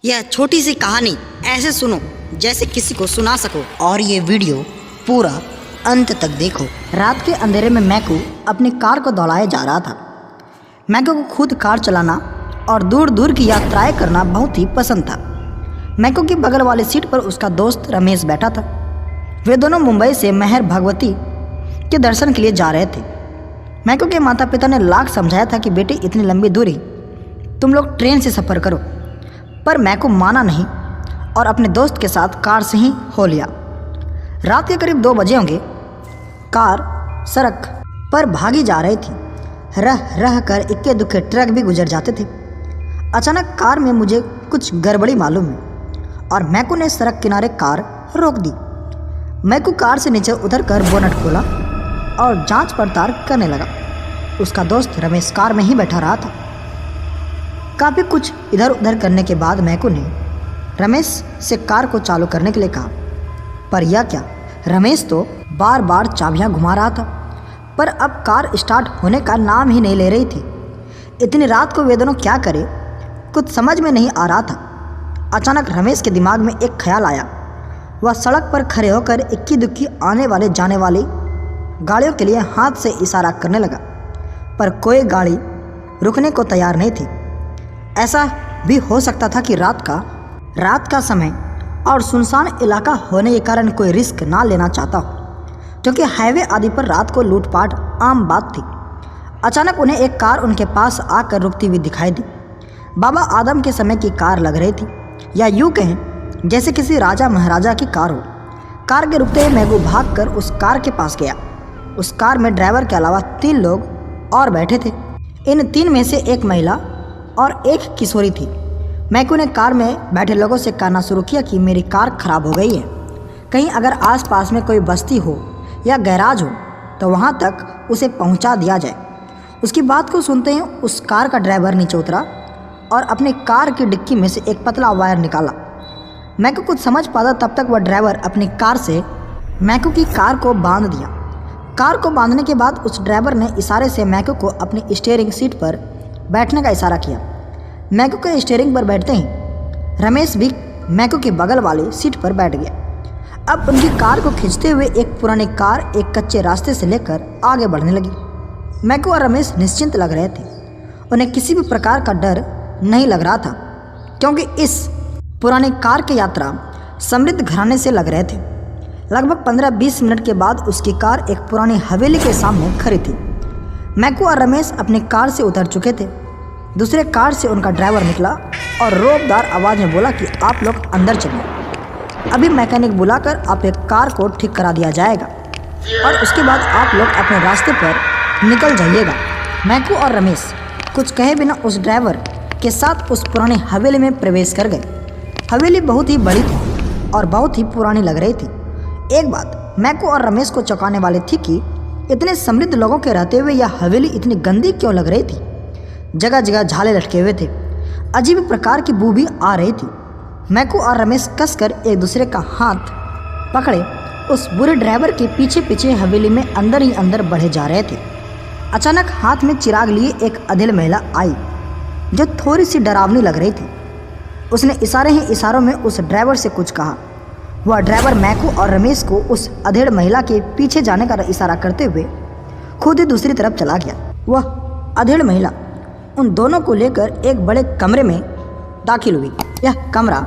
यह छोटी सी कहानी ऐसे सुनो जैसे किसी को सुना सको, और ये वीडियो पूरा अंत तक देखो। रात के अंधेरे में मैकू अपनी कार को दौड़ाए जा रहा था। मैकू को खुद कार चलाना और दूर दूर की यात्राएं करना बहुत ही पसंद था। मैकू की बगल वाली सीट पर उसका दोस्त रमेश बैठा था। वे दोनों मुंबई से महर भगवती के दर्शन के लिए जा रहे थे। मैकू के माता पिता ने लाख समझाया था कि बेटे इतनी लंबी दूरी तुम लोग ट्रेन से सफ़र करो, पर मैकू माना नहीं और अपने दोस्त के साथ कार से ही हो लिया। रात के करीब 2 बजे होंगे। कार सड़क पर भागी जा रही थी। रह रह कर इक्के दुक्के ट्रक भी गुजर जाते थे। अचानक कार में मुझे कुछ गड़बड़ी मालूम हुई और मैकू ने सड़क किनारे कार रोक दी। मैकू कार से नीचे उतर कर बोनट खोला और जांच पड़ताल करने लगा। उसका दोस्त रमेश कार में ही बैठा रहा था। काफ़ी कुछ इधर उधर करने के बाद मैकू ने रमेश से कार को चालू करने के लिए कहा, पर यह क्या, रमेश तो बार बार चाबियां घुमा रहा था, पर अब कार स्टार्ट होने का नाम ही नहीं ले रही थी। इतनी रात को वे दोनों क्या करे, कुछ समझ में नहीं आ रहा था। अचानक रमेश के दिमाग में एक ख्याल आया। वह सड़क पर खड़े होकर इक्की दुक्की आने वाले जाने वाली गाड़ियों के लिए हाथ से इशारा करने लगा, पर कोई गाड़ी रुकने को तैयार नहीं थी। ऐसा भी हो सकता था कि रात का समय और सुनसान इलाका होने के कारण कोई रिस्क ना लेना चाहता हो, क्योंकि हाईवे आदि पर रात को लूटपाट आम बात थी। अचानक उन्हें एक कार उनके पास आकर रुकती हुई दिखाई दी। बाबा आदम के समय की कार लग रही थी, या यूँ कहें जैसे किसी राजा महाराजा की कार हो। कार के रुकते ही मैकू भाग कर उस कार के पास गया। उस कार में ड्राइवर के अलावा 3 लोग और बैठे थे। इन 3 में से एक महिला और एक किशोरी थी। मैकू ने कार में बैठे लोगों से कहना शुरू किया कि मेरी कार खराब हो गई है, कहीं अगर आसपास में कोई बस्ती हो या गैराज हो तो वहां तक उसे पहुंचा दिया जाए। उसकी बात को सुनते ही उस कार का ड्राइवर नीचे उतरा और अपने कार की डिक्की में से एक पतला वायर निकाला। मैकू कुछ समझ पाता तब तक वह ड्राइवर अपनी कार से मैकू की कार को बांध दिया। कार को बांधने के बाद उस ड्राइवर ने इशारे से मैकू को अपनी स्टीयरिंग सीट पर बैठने का इशारा किया। मैकू के स्टीयरिंग पर बैठते ही रमेश भी मैकू के बगल वाली सीट पर बैठ गया। अब उनकी कार को खींचते हुए एक पुरानी कार एक कच्चे रास्ते से लेकर आगे बढ़ने लगी। मैकू और रमेश निश्चिंत लग रहे थे। उन्हें किसी भी प्रकार का डर नहीं लग रहा था, क्योंकि इस पुरानी कार की यात्रा समृद्ध घराने से लग रहे थे। लगभग 15-20 मिनट के बाद उसकी कार एक पुरानी हवेली के सामने खड़ी थी। मैकू और रमेश अपनी कार से उतर चुके थे। दूसरे कार से उनका ड्राइवर निकला और रोबदार आवाज़ में बोला कि आप लोग अंदर चलिए, अभी मैकेनिक बुलाकर आपके कार को ठीक करा दिया जाएगा और उसके बाद आप लोग अपने रास्ते पर निकल जाइएगा। मैकू और रमेश कुछ कहे बिना उस ड्राइवर के साथ उस पुरानी हवेली में प्रवेश कर गए। हवेली बहुत ही बड़ी थी और बहुत ही पुरानी लग रही थी। एक बात मैकू और रमेश को चौंकाने वाली थी कि इतने समृद्ध लोगों के रहते हुए यह हवेली इतनी गंदी क्यों लग रही थी। जगह जगह झाले लटके हुए थे। अजीब प्रकार की बू भी आ रही थी। मैकू और रमेश कसकर एक दूसरे का हाथ पकड़े उस बुरे ड्राइवर के पीछे पीछे हवेली में अंदर ही अंदर बढ़े जा रहे थे। अचानक हाथ में चिराग लिए एक अधेड़ महिला आई, जो थोड़ी सी डरावनी लग रही थी। उसने इशारे ही इशारों में उस ड्राइवर से कुछ कहा। वह ड्राइवर मैकू और रमेश को उस अधेड़ महिला के पीछे जाने का इशारा करते हुए खुद ही दूसरी तरफ चला गया। वह अधेड़ महिला उन दोनों को लेकर एक बड़े कमरे में दाखिल हुई। यह कमरा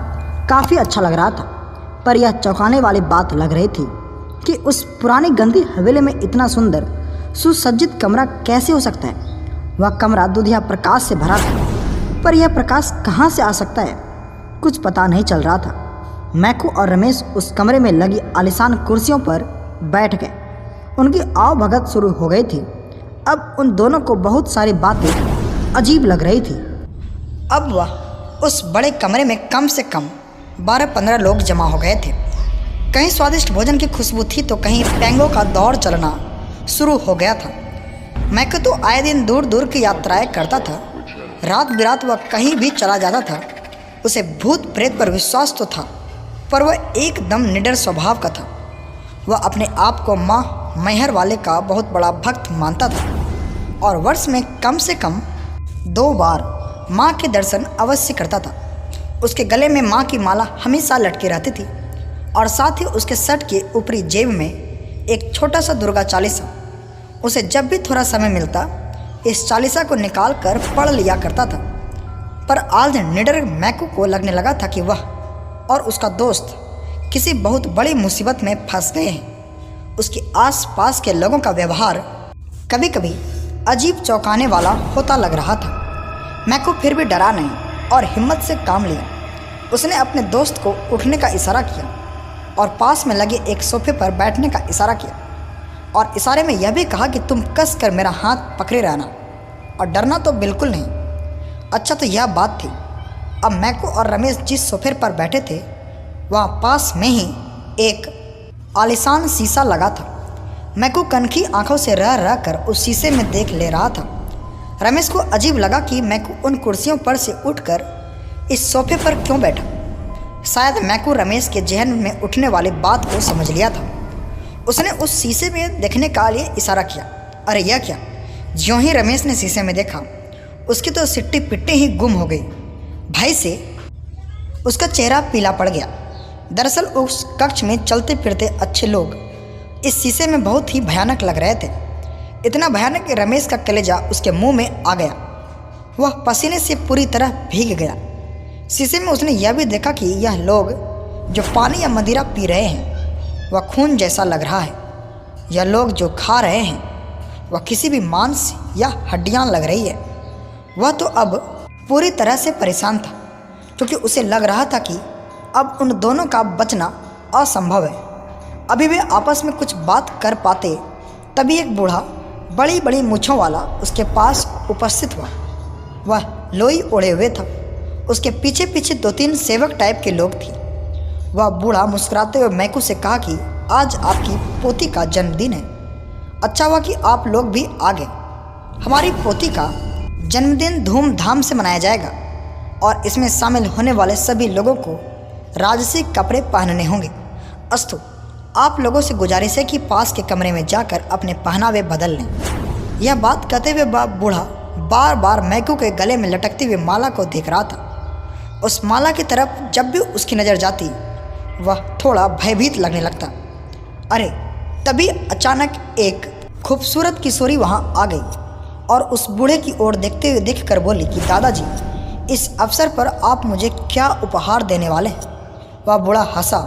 काफ़ी अच्छा लग रहा था, पर यह चौंकाने वाली बात लग रही थी कि उस पुरानी गंदी हवेली में इतना सुंदर सुसज्जित कमरा कैसे हो सकता है। वह कमरा दुधिया प्रकाश से भरा था, पर यह प्रकाश कहाँ से आ सकता है, कुछ पता नहीं चल रहा था। मैकू और रमेश उस कमरे में लगी आलीशान कुर्सियों पर बैठ गए। उनकी आवभगत शुरू हो गई थी। अब उन दोनों को बहुत सारी बातें अजीब लग रही थी। अब वह उस बड़े कमरे में कम से कम 12-15 लोग जमा हो गए थे। कहीं स्वादिष्ट भोजन की खुशबू थी तो कहीं पैंगों का दौर चलना शुरू हो गया था। मैकू तो आए दिन दूर दूर की यात्राएं करता था। रात बिरात वह कहीं भी चला जाता था। उसे भूत प्रेत पर विश्वास तो था, पर वह एकदम निडर स्वभाव का था। वह अपने आप को माँ मैहर वाले का बहुत बड़ा भक्त मानता था और वर्ष में कम से कम 2 बार माँ के दर्शन अवश्य करता था। उसके गले में माँ की माला हमेशा लटके रहती थी और साथ ही उसके शर्ट के ऊपरी जेब में एक छोटा सा दुर्गा चालीसा। उसे जब भी थोड़ा समय मिलता इस चालीसा को निकाल कर पढ़ लिया करता था। पर आज निडर मैकू को लगने लगा था कि वह और उसका दोस्त किसी बहुत बड़ी मुसीबत में फंस गए हैं। उसके आसपास के लोगों का व्यवहार कभी कभी अजीब चौंकाने वाला होता लग रहा था। मैकू फिर भी डरा नहीं और हिम्मत से काम लिया। उसने अपने दोस्त को उठने का इशारा किया और पास में लगे एक सोफे पर बैठने का इशारा किया और इशारे में यह भी कहा कि तुम कस कर मेरा हाथ पकड़े रहना और डरना तो बिल्कुल नहीं। अच्छा तो यह बात थी। अब मैकू और रमेश जिस सोफे पर बैठे थे वहाँ पास में ही एक आलीशान शीशा लगा था। मैकू कनखी आंखों से रह रह कर उस शीशे में देख ले रहा था। रमेश को अजीब लगा कि मैकू उन कुर्सियों पर से उठकर इस सोफे पर क्यों बैठा। शायद मैकू रमेश के जहन में उठने वाली बात को समझ लिया था। उसने उस शीशे में देखने का लिए इशारा किया। अरे यह क्या! ज्यों ही रमेश ने शीशे में देखा उसकी तो सिट्टी पिट्टी ही गुम हो गई। भय से उसका चेहरा पीला पड़ गया। दरअसल उस कक्ष में चलते फिरते अच्छे लोग इस शीशे में बहुत ही भयानक लग रहे थे। इतना भयानक कि रमेश का कलेजा उसके मुंह में आ गया। वह पसीने से पूरी तरह भीग गया। शीशे में उसने यह भी देखा कि यह लोग जो पानी या मदिरा पी रहे हैं वह खून जैसा लग रहा है। यह लोग जो खा रहे हैं वह किसी भी मांस या हड्डियां लग रही है। वह तो अब पूरी तरह से परेशान था क्योंकि उसे लग रहा था कि अब उन दोनों का बचना असंभव है। अभी वे आपस में कुछ बात कर पाते तभी एक बूढ़ा बड़ी बड़ी मूँछों वाला उसके पास उपस्थित हुआ। वह लोई ओढ़े हुए था। उसके पीछे पीछे 2-3 सेवक टाइप के लोग थे। वह बूढ़ा मुस्कुराते हुए मैकू से कहा कि आज आपकी पोती का जन्मदिन है। अच्छा हुआ कि आप लोग भी आ गए। हमारी पोती का जन्मदिन धूमधाम से मनाया जाएगा और इसमें शामिल होने वाले सभी लोगों को राजसी कपड़े पहनने होंगे। अस्तु, आप लोगों से गुजारिश है कि पास के कमरे में जाकर अपने पहनावे बदल लें। यह बात कहते हुए बूढ़ा बार बार मैकू के गले में लटकती हुई माला को देख रहा था। उस माला की तरफ जब भी उसकी नज़र जाती वह थोड़ा भयभीत लगने लगता। अरे तभी अचानक एक खूबसूरत किशोरी वहाँ आ गई और उस बूढ़े की ओर देखते हुए देखकर बोली कि दादाजी, इस अवसर पर आप मुझे क्या उपहार देने वाले हैं? वह बूढ़ा हंसा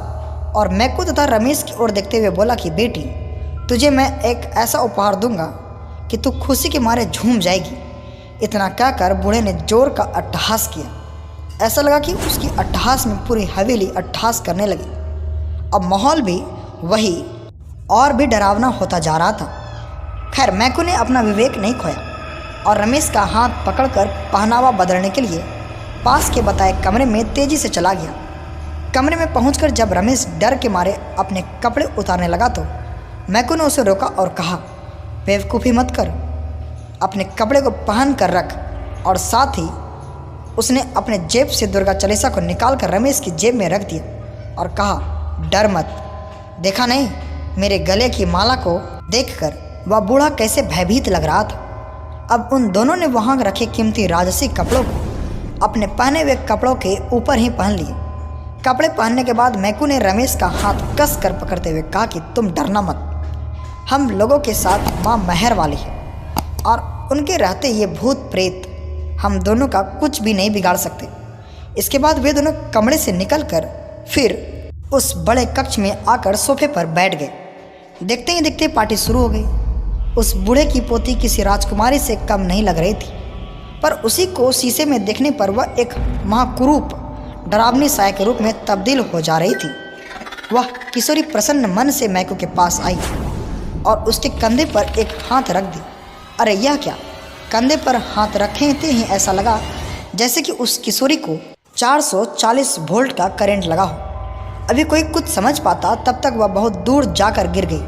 और मैकू तथा रमेश की ओर देखते हुए बोला कि बेटी, तुझे मैं एक ऐसा उपहार दूंगा कि तू खुशी के मारे झूम जाएगी। इतना कहकर बूढ़े ने जोर का अट्टहास किया। ऐसा लगा कि उसकी अट्टहास में पूरी हवेली अट्टहास करने लगी। अब माहौल भी वही और भी डरावना होता जा रहा था। खैर मैकू ने अपना विवेक नहीं खोया और रमेश का हाथ पकड़कर पहनावा बदलने के लिए पास के बताए कमरे में तेजी से चला गया। कमरे में पहुंचकर जब रमेश डर के मारे अपने कपड़े उतारने लगा तो मैकू ने उसे रोका और कहा, बेवकूफ़ी मत कर, अपने कपड़े को पहन कर रख। और साथ ही उसने अपने जेब से दुर्गा चालीसा को निकाल कर रमेश की जेब में रख दिया और कहा, डर मत। देखा नहीं, मेरे गले की माला को देखकर वह बूढ़ा कैसे भयभीत लग रहा था। अब उन दोनों ने वहाँ रखे कीमती राजसी कपड़ों को अपने पहने हुए कपड़ों के ऊपर ही पहन लिए। कपड़े पहनने के बाद मैकू ने रमेश का हाथ कस कर पकड़ते हुए कहा कि तुम डरना मत, हम लोगों के साथ माँ मेहर वाली है और उनके रहते ये भूत प्रेत हम दोनों का कुछ भी नहीं बिगाड़ सकते। इसके बाद वे दोनों कमरे से निकलकर फिर उस बड़े कक्ष में आकर सोफे पर बैठ गए। देखते ही देखते पार्टी शुरू हो गई। उस बूढ़े की पोती किसी राजकुमारी से कम नहीं लग रही थी, पर उसी को शीशे में देखने पर वह एक महाकुरूप डरावनी साया के रूप में तब्दील हो जा रही थी। वह किशोरी प्रसन्न मन से मैकू के पास आई और उसके कंधे पर एक हाथ रख दी। अरे यह क्या! कंधे पर हाथ रखते ही ऐसा लगा जैसे कि उस किशोरी को 440 वोल्ट का करंट लगा हो। अभी कोई कुछ समझ पाता तब तक वह बहुत दूर जाकर गिर गई।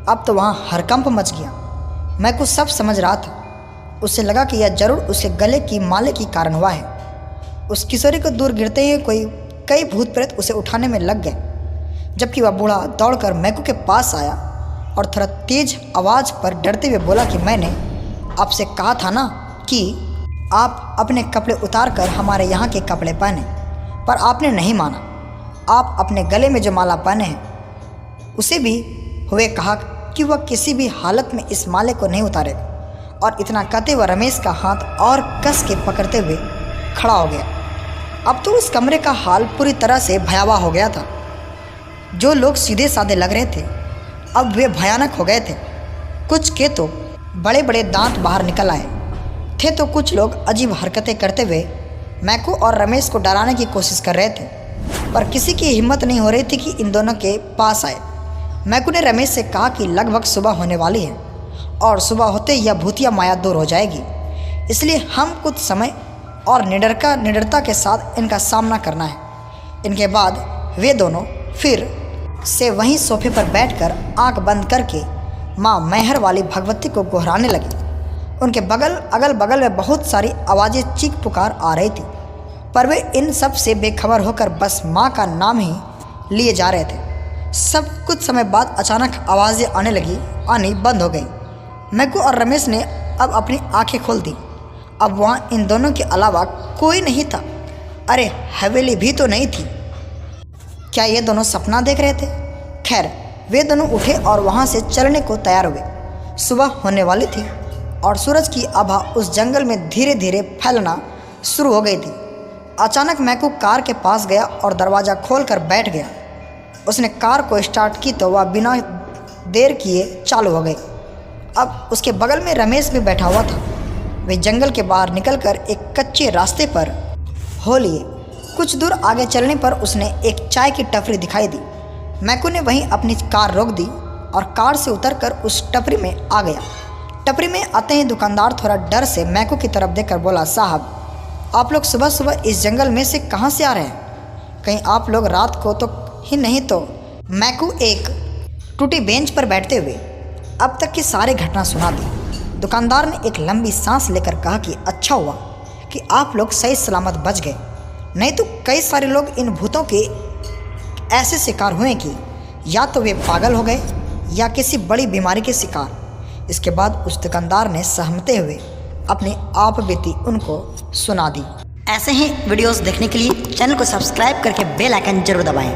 अब तो वहाँ हड़कंप मच गया। मैकू सब समझ रहा था। उसे लगा कि यह जरूर उसके गले की माले की कारण हुआ है। उस किशोरी को दूर गिरते ही कई भूत प्रेत उसे उठाने में लग गए, जबकि वह बूढ़ा दौड़कर मैकू के पास आया और थोड़ा तेज आवाज़ पर डरते हुए बोला कि मैंने आपसे कहा था ना कि आप अपने कपड़े उतार कर हमारे यहाँ के कपड़े पहने। पर आपने नहीं माना। आप अपने गले में जो माला पहने हैं उसे भी हुए कहा कि वह किसी भी हालत में इस माले को नहीं उतारेगा। और इतना कहते हुए रमेश का हाथ और कस के पकड़ते हुए खड़ा हो गया। अब तो उस कमरे का हाल पूरी तरह से भयावह हो गया था। जो लोग सीधे साधे लग रहे थे अब वे भयानक हो गए थे। कुछ के तो बड़े बड़े दांत बाहर निकल आए थे, तो कुछ लोग अजीब हरकतें करते हुए मैकू और रमेश को डराने की कोशिश कर रहे थे, पर किसी की हिम्मत नहीं हो रही थी कि इन दोनों के पास आए। मैकू ने रमेश से कहा कि लगभग सुबह होने वाली है और सुबह होते ही यह भूतिया माया दूर हो जाएगी, इसलिए हम कुछ समय और निडरता के साथ इनका सामना करना है। इनके बाद वे दोनों फिर से वहीं सोफे पर बैठकर आंख बंद करके माँ मैहर वाली भगवती को गोहराने लगे। उनके अगल बगल में बहुत सारी आवाज़ें चीख पुकार आ रही थी, पर वे इन सब से बेखबर होकर बस माँ का नाम ही लिए जा रहे थे। सब कुछ समय बाद अचानक आवाज़ें आनी बंद हो गई। मैकू और रमेश ने अब अपनी आंखें खोल दी। अब वहाँ इन दोनों के अलावा कोई नहीं था। अरे हवेली भी तो नहीं थी। क्या ये दोनों सपना देख रहे थे? खैर, वे दोनों उठे और वहाँ से चलने को तैयार हुए। सुबह होने वाली थी और सूरज की आभा उस जंगल में धीरे धीरे फैलना शुरू हो गई थी। अचानक मैकू कार के पास गया और दरवाज़ा खोलकर बैठ गया। उसने कार को स्टार्ट की तो वह बिना देर किए चालू हो गई। अब उसके बगल में रमेश भी बैठा हुआ था। वे जंगल के बाहर निकलकर एक कच्चे रास्ते पर हो लिए। कुछ दूर आगे चलने पर उसने एक चाय की टपरी दिखाई दी। मैकू ने वहीं अपनी कार रोक दी और कार से उतरकर उस टपरी में आ गया। टपरी में आते ही दुकानदार थोड़ा डर से मैकू की तरफ देखकर बोला, साहब, आप लोग सुबह सुबह इस जंगल में से कहाँ से आ रहे हैं? कहीं आप लोग रात को तो ही नहीं? तो मैकू एक टूटी बेंच पर बैठते हुए अब तक की सारी घटना सुना दी। दुकानदार ने एक लंबी सांस लेकर कहा कि अच्छा हुआ कि आप लोग सही सलामत बच गए, नहीं तो कई सारे लोग इन भूतों के ऐसे शिकार हुए कि या तो वे पागल हो गए या किसी बड़ी बीमारी के शिकार। इसके बाद उस दुकानदार ने सहमते हुए अपनी आप बीती उनको सुना दी। ऐसे ही वीडियोस देखने के लिए चैनल को सब्सक्राइब करके बेल आइकन जरूर दबाएं।